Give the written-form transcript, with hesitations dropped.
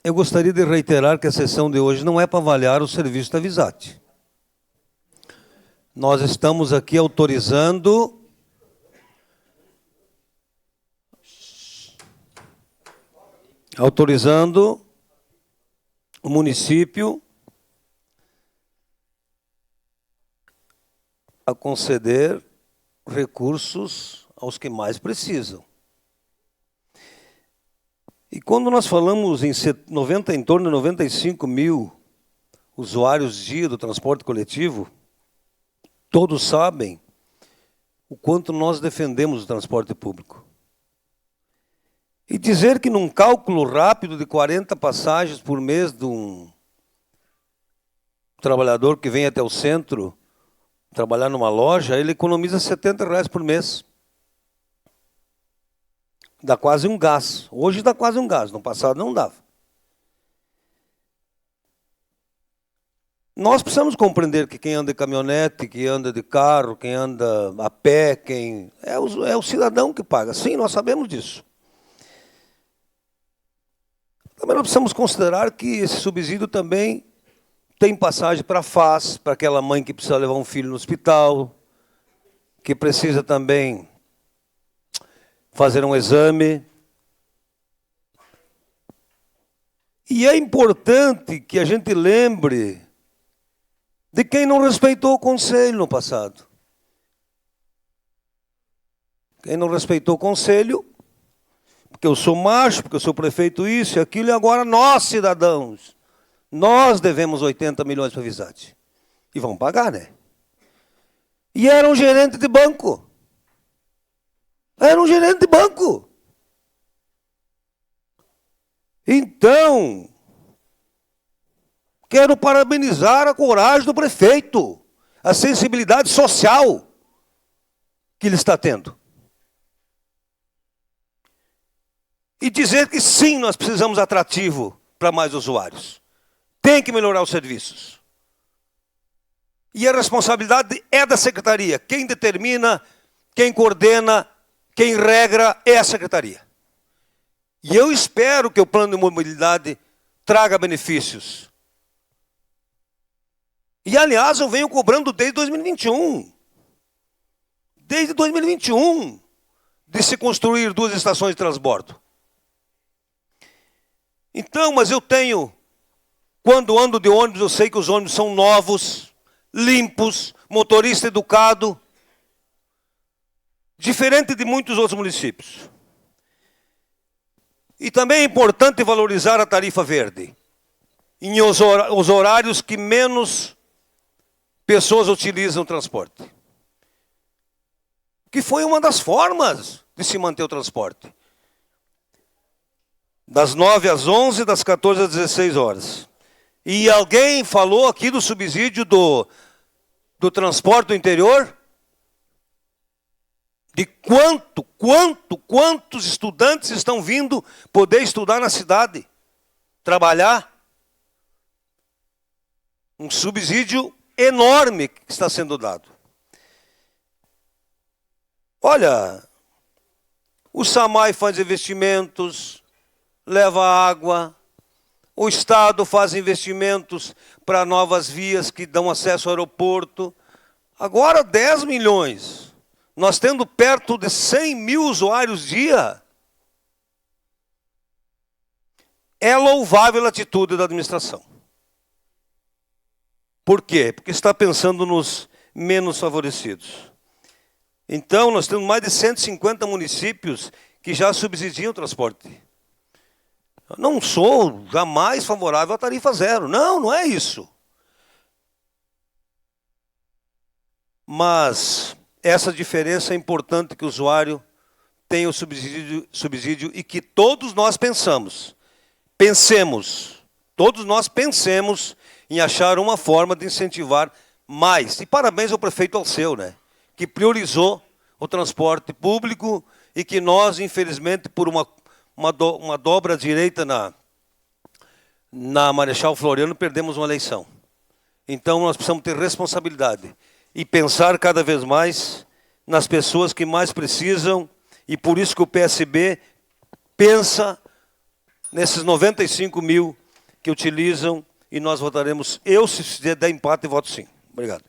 Eu gostaria de reiterar que a sessão de hoje não é para avaliar o serviço da Visate. Nós estamos aqui autorizando o município a conceder recursos aos que mais precisam. E quando nós falamos em torno de 95 mil usuários dia do transporte coletivo, todos sabem o quanto nós defendemos o transporte público. E dizer que num cálculo rápido de 40 passagens por mês de um trabalhador que vem até o centro trabalhar numa loja, ele economiza R$70 por mês. Dá quase um gás. Hoje dá quase um gás, no passado não dava. Nós precisamos compreender que quem anda de caminhonete, quem anda de carro, quem anda a pé, é o cidadão que paga. Sim, nós sabemos disso. Também nós precisamos considerar que esse subsídio também tem passagem para a FAS, para aquela mãe que precisa levar um filho no hospital, que precisa também fazer um exame. E é importante que a gente lembre de quem não respeitou o conselho no passado. Quem não respeitou o conselho, porque eu sou macho, porque eu sou prefeito isso e aquilo, e agora nós, cidadãos, nós devemos 80 milhões para a Visate. E vamos pagar, né? E era um gerente de banco. Era um gerente de banco. Então, quero parabenizar a coragem do prefeito, a sensibilidade social que ele está tendo. E dizer que sim, nós precisamos atrativo para mais usuários. Tem que melhorar os serviços. E a responsabilidade é da secretaria. Quem determina, quem coordena, quem regra é a secretaria. E eu espero que o plano de mobilidade traga benefícios. E, aliás, eu venho cobrando desde 2021. Desde 2021, de se construir 2 estações de transbordo. Então, mas eu tenho, quando ando de ônibus, eu sei que os ônibus são novos, limpos, motorista educado, diferente de muitos outros municípios. E também é importante valorizar a tarifa verde, em os horários que menos pessoas utilizam o transporte. Que foi uma das formas de se manter o transporte. Das 9 às 11, das 14 às 16 horas. E alguém falou aqui do subsídio do transporte do interior? De quantos estudantes estão vindo poder estudar na cidade, trabalhar? Um subsídio enorme que está sendo dado. Olha, o SAMAI faz investimentos, leva água, o Estado faz investimentos para novas vias que dão acesso ao aeroporto. Agora 10 milhões. Nós tendo perto de 100 mil usuários dia. É louvável a atitude da administração. Por quê? Porque está pensando nos menos favorecidos. Então, nós temos mais de 150 municípios que já subsidiam o transporte. Eu não sou jamais favorável à tarifa zero. Não, não é isso. Mas essa diferença é importante que o usuário tenha o subsídio e que todos nós pensemos, todos nós pensemos em achar uma forma de incentivar mais. E parabéns ao prefeito Alceu, né? Que priorizou o transporte público e que nós, infelizmente, por uma dobra à direita na Marechal Floriano, perdemos uma eleição. Então, nós precisamos ter responsabilidade e pensar cada vez mais nas pessoas que mais precisam, e por isso que o PSB pensa nesses 95 mil que utilizam, e nós votaremos, eu, se der empate, voto sim. Obrigado.